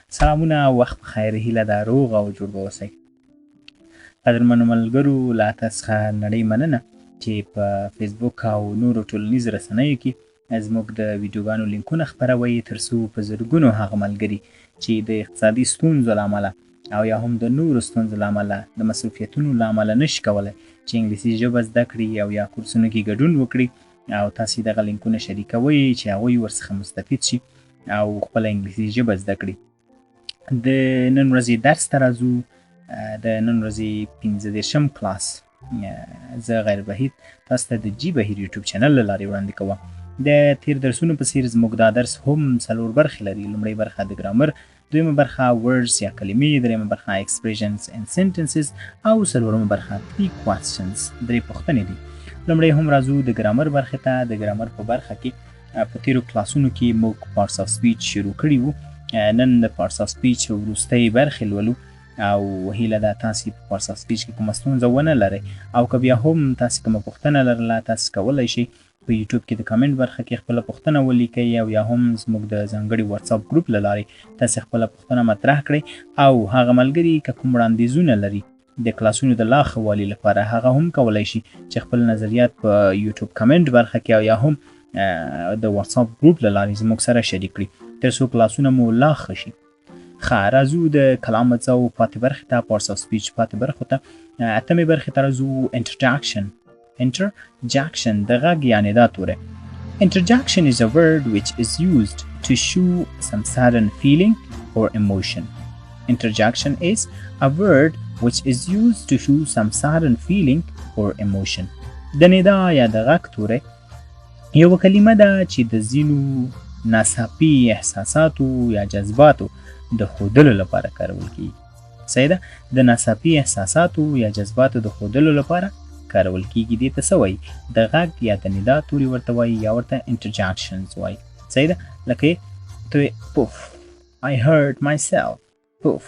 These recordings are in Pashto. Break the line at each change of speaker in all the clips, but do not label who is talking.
سلامونه، وخت بخیر، هیله ده روغ او جوړ به اوسئ. قدرمنو ملګرو، له تاسو څخه نړۍ مننه چې په فیسبوک او نورو ټولنیزو رسنیو کې زموږ د ویډیوګانو لینکونه خپروئ، تر څو په زرګونو هغه ملګري چې د اقتصادي ستونزو له امله او یا هم د نورو ستونزو له امله د مصروفیتونو له امله نشي کولی چې انګلیسي ژبه زده کړي او یا کورسونو کې ګډون وکړي، او تاسې دغه لینکونه شریکوئ چې هغوی ورڅخه مستفید شي او خپله انګلیسي ژبه زده کړي. د نن ورځې درس ته راځو. د نن ورځې پينځه دېرشم کلاس زه غیر بهیر تاسو ته د جي بهیر یوټیوب چینل له لارې وړاندې کوم. د تیر درسونو په څیر زموږ دا درس هم څلور برخې لري. لومړۍ برخه د ګرامر، دویمه برخه words یا کلمې، دریمه برخه expressions and sentences او څلورمه برخه 3 questions، درې پوښتنې دي. لومړی هم راځو د ګرامر برخې ته. د ګرامر په برخه کې په تیرو کلاسونو کې موږ parts of speech شروع کړي وو. نن د parts of speech وروستۍ برخې لولو او هیله ده تاسې په parts of speech کې کومه ستونزه ونه لرئ، او که بیا هم تاسې کومه پوښتنه لرله تاسې کولی شئ په یوټیوب کې د کمنټ برخه کې خپله پوښتنه ولیکئ، او یا هم زموږ د ځانګړي واتساپ ګروپ له لارې تاسې خپله پوښتنه مطرح کړئ. او هغه ملګري که کوم وړاندیزونه لري د کلاسونو د لا ښه والي لپاره، هغه هم کولی شي چې خپل نظریات په یوټیوب کمنټ برخه کې او یا هم د واتساپ ګروپ له لارې زموږ سره شریک کړي، تر څو کلاسونه مو لا ښه شي. ښه، راځو د کلام اجزاو پاتې برخې ته، parts of speech پاتې برخو ته. اتمې برخې ته راځو. introduction د غږ یعنې دا توری. Interjection is a word which is used to show some sudden feeling or emotion. Interjection is a word which is used to show some sudden feeling or emotion. د ندا یا د غږ توری یو کلمه ده چې د ځینو ناڅاپي احساساتو یا جذباتو د ښودلو لپاره کارول کیږي. صحیح ده؟ د ناڅاپي احساساتو یا جذباتو د ښودلو لپاره کارول کیږي. دې ته څه وایي؟ د غږ یا د ندا توري ورته وایي یا ورته interjections وایي. صحیح ده؟ لکه ته پوف I hurt myself. پوف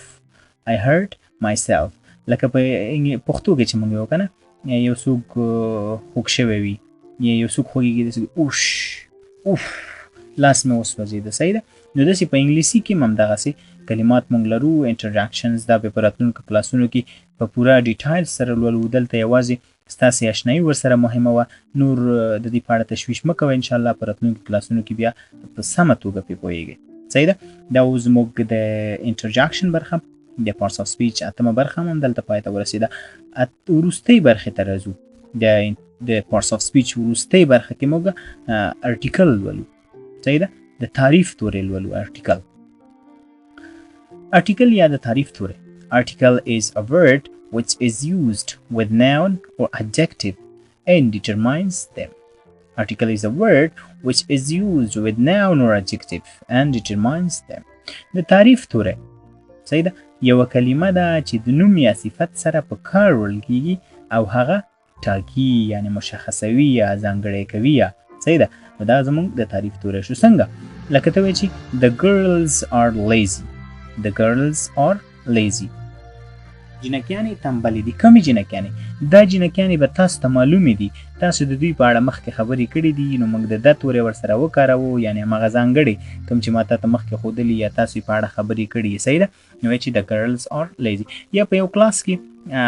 I hurt myself. لکه په پښتو کې چې موږ یو کنه یو څوک خوږ شوی وي یا یو څوک خوږیږي داسې اوش اوف لاس مې وسوځېده. صحیح ده؟ نو داسې په انګلیسي کې هم دغسې کلمات موږ لرو. انټرجکشنز دا به په راتلونکو کلاسونو کې په پوره ډیټایل سره لولو. دلته یوازې ستاسې اشنایي ورسره مهمه وه. نور د دې په اړه تشویش مه کوئ. انشاءالله په راتلونکو کلاسونو کې بیا په سمه توګه پرې پوهیږئ. صحیح ده؟ دا اوس زموږ د انټرجکشن برخه د parts of speech اتمه برخه هم دلته پای ته ورسېده. وروستۍ برخې ته راځو. د parts of speech وروستۍ برخه کې موږ ارټیکل لولو. صحیح ده؟ د تعریف توری لولو. article یا د تعریف توری. article is a word which is used with noun or adjective and determines them. article is a word which is used with noun or adjective and determines them. د تعریف توری صحیح ده؟ یو کلمه ده چې د نوم یا صفت سره په کار وړل کیږي او هغه ټاکي یعنی مشخصوي یا ځانګړی کوي. یا صحیح ده؟ نو دا زموږ د تعریف توری شو. څنګه؟ لکه ته وایې چې the girls are lazy. the girls are lazy. جنکیانې تنبلې دي. کومې جنکیانې؟ دا جنکیانې به تاسو ته معلومې دي. تاسو د دوی په اړه مخکې خبرې کړې دي، نو موږ د ده توری ورسره وکاروو، یعنې هماغه ځانګړې کوم چې ما تاته مخکې ښودلي یا تاسو یې په اړه خبرې کړي. صحیح ده؟ نو وایي چې the girls are lazy. یا په یو کلاس کې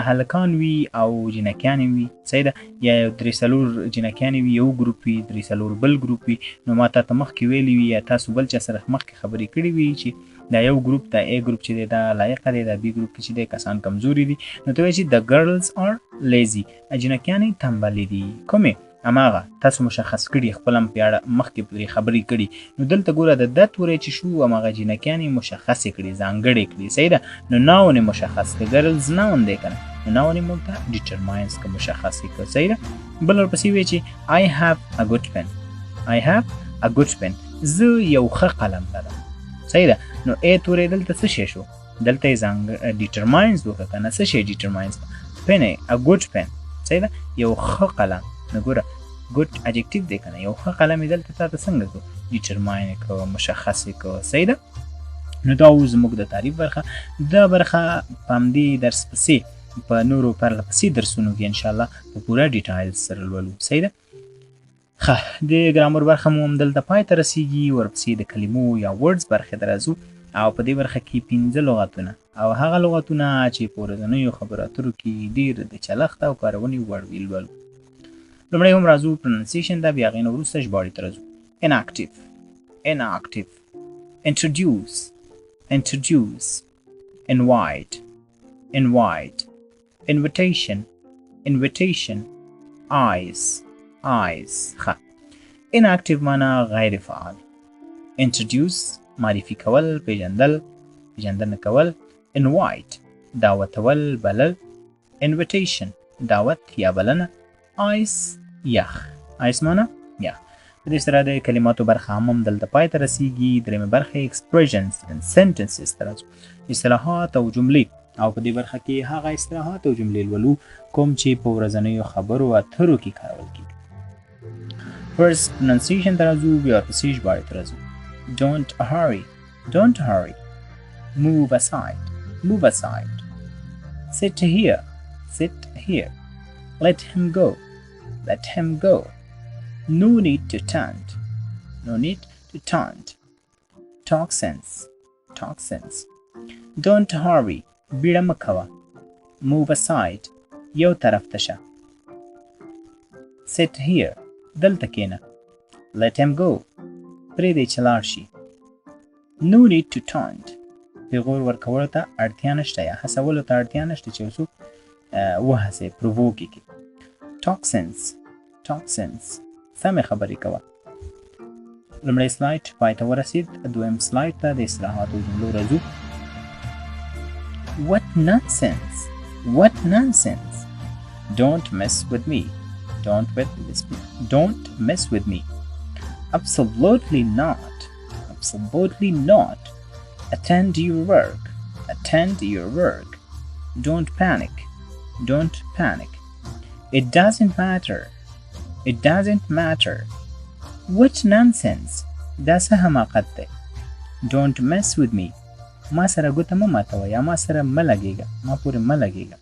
هلکان وي او جنکیانې وي. صحیح ده؟ یا یو درې څلور جنکیانې وي، یو ګروپ وي، درې څلور بل ګروپ وي. نو ما تاته مخکې ویلي وي یا تاسو بل چا سره مخکې خبرې کړې وي چې دا یو ګروپ، دا A ګروپ چې دی دا لایقه دی، دا B ګروپ کې چې دی کسان کمزوري دي. نو ته وایي چې the girls are lazy. جنکیانې تنبلې دي. کومې؟ هماغه تاسو مشخص کړي، خپل هم په اړه مخکې پرې خبرې کړي. نو دلته ګوره د ده توری چې شو هماغه جنکیانې مشخصې کړي، ځانګړې کړي. صحیح ده؟ نو ناون یې مشخص کړي. girls ناون دی که نه؟ نو ناون یې موږ ته determines که مشخص یې کړه. صحیح ده؟ بل ورپسې وایي چې I have a good pen. I have a good pen. زه یو ښه قلم لرم. صحیح ده؟ نو ای توری دلته څه شی شو؟ دلته یې determines وکړه که نه؟ څه شی determines؟ pen a good pen. صحیح ده؟ یو ښه قلم. نو ګوره good adjective دی که نه؟ یو ښه قلم یې دلته تا ته څنګه کړو؟ determine یې کړو، مشخص یې کړو. صحیح ده؟ نو دا اوس زموږ د تعریف برخه. دا برخه په همدې درس پسې په نورو پرله پسې درسونو کې انشاءالله په پوره ډیټایل سره لولو. صحیح ده؟ ښه، د ګرامر برخه مو همدلته پای ته رسیږي. ورپسې د کلمو یا words برخې ته راځو. او په دې برخه کې 15 لغتونه او هغه لغتونه چې په ورځنیو خبرو اترو کې ډېر د چلښت او کارونې وړ وي لولو. لومړی هم راځو پروننسیشن ته، بیا هغې نه وروسته ژباړې ته راځو. inactive inactive introduce introduce invite invite invitation invitation eyes eyes ښه. inactive معنا غیر فعال. introduce معرفي کول، پیژندنه کول. invite دعوتول، بلل. invitation دعوت یا بلنه. eyes یخ. eyes معنا یخ. په دې سره د کلماتو برخه هم دلته پای ته رسیږي. درېیمه برخه expressions and sentences ته راځو. اصطلاحات او جملې، او په دې برخه کې هغه اصطلاحات او جملې لولو کوم چې په ورځنیو خبرو اترو کې کارول کېږي. first pronunciation ته راځو، بیا ورپسې ژباړې ته راځو. don't hurry don't hurry move aside move aside sit here let him go no need to taunt talk sense don't hurry بیړه مه کوه. move aside یو طرف ته شه. sit here دلته کښېنه. let him go پرېږدئ چې لاړ شي. no need to taunt پیغور ورکولو ته اړتیا نشته یا هڅولو ته اړتیا نشته چې یو څوک وهڅې، پرووک یې کړي. talk sense سمې خبرې کوه. لومړی سلایډ پای ته ورسید، دویم سلایډ ته د اصطلاحاتو جملو راځو. what nonsense don't mess with me absolutely not attend your work don't panic it doesn't matter what nonsense دا څه حماقت دی. don't mess with me ما سره ګوته مه ماتوه یا ما سره مه لګېږه، ما پورې مه لګېږه.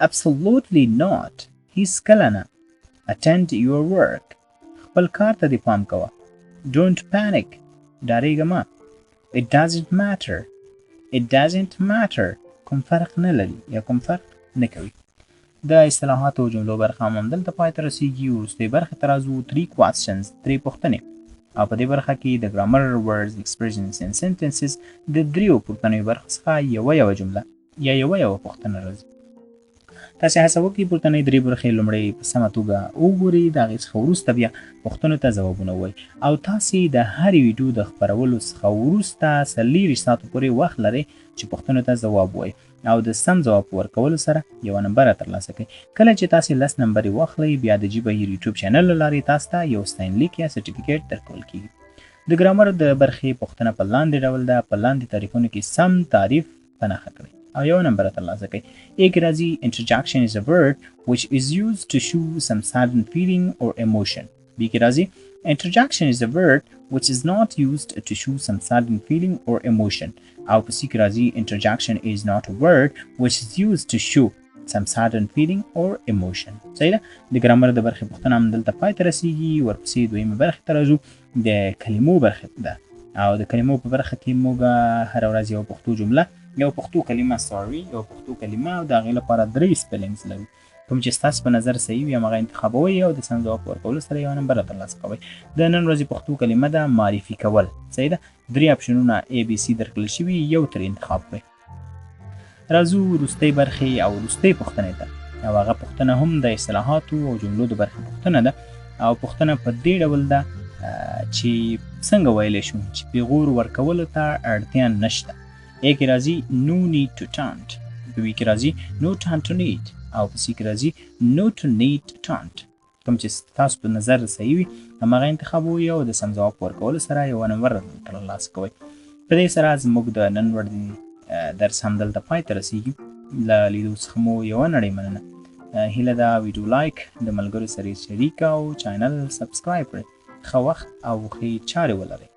absolutely not هیڅکله نه. attend your work خپل کار ته دې پام کوه. don't panic ډارېږه مه. it doesn't matter کوم فرق نه لري یا کوم فرق نه کوي. د اصطلاحاتو او جملو برخه هم همدلته پای ته رسیږي. وروستۍ برخې ته راځو. 3 questions 3 پوښتنې، او په دې برخه کې د ګرامر، words, expressions and sentences د 3 پوښتنو برخه څخه یوه جمله یا یوه پوښتنه راځي. تاسې هڅه وکړئ پورتنۍ 3 برخې لومړی په سمه توګه وګورئ، د هغې څخه وروسته بیا پوښتنو ته ځوابونه ووایئ، او تاسې د هرې ویډیو د خپرولو څخه وروسته 40 ساعتو پورې وخت لرئ چې پوښتنو ته ځواب ووایئ، او د سم ځواب په ورکولو سره یوه نمبره ترلاسه کړئ. کله چې تاسې 10 نمبرې واخلئ، بیا د جي بهیر یوټیوب چینل له لارې تاسو ته یو ستاینلیک یا سرټیفیکیټ درکول کېږي. د ګرامر د برخې پوښتنه په لاندې ډول ده. په لاندې تعریفونو کې سم تعریف په نښه کړئ او یو نمبر ترلاسه کړئ. A کې راځي interjection is a word which is used to show some sudden feeling or emotion. B کې راځي interjection is a word which is not used to show some sudden feeling or emotion. او په C کې راځي interjection is not a word which is used to show some sudden feeling or emotion. صحیح ده؟ د ګرامر د برخې پوښتنه هم دلته پای ته رسیږي. ورپسې دویمه برخې ته راځو، د کلمو برخې ده، او د کلمو په برخه کې موږ هره ورځ یو پښتو جمله، یو پښتو کلمه یو پښتو کلمه او د هغې لپاره 3 سپیلنګز لرو. کوم چې ستاسو په نظر صحیح وي هماغه انتخابوئ او د سم ځواب په ورکولو سره یوه نمبره ترلاسه کوئ. د نن ورځې پښتو کلمه ده معرفي کول. صحیح ده؟ 3 اپشنونه ABC درکړل شوي، یو ترې انتخاب کړئ. راځو وروستۍ برخې او وروستۍ پوښتنې ته، او هغه پوښتنه هم د اصطلاحاتو او جملو د برخې پوښتنه ده، او پوښتنه په دې ډول ده چې څنګه ویلی شو چې پیغور ورکولو ته اړتیا نشته. A کې راځي no need to taunt، په B کې راځي no taunt to need، او په C کې راځي no to need taunt. کوم چې تاسو په نظر صحیح وي هماغه انتخابوئ او د سم ځواب په ورکولو سره یوه نمبر ترلاسه کوئ. په دې سره زموږ د نن ورځې درس همدلته پای ته رسیږي. له لیدو څخه مو یوه نړۍ مننه. هیله ده ویډیو لایک، د ملګرو سره یې شریک او چینل سبسکرایب کړئ. ښه وخت او ښې چارې ولرئ.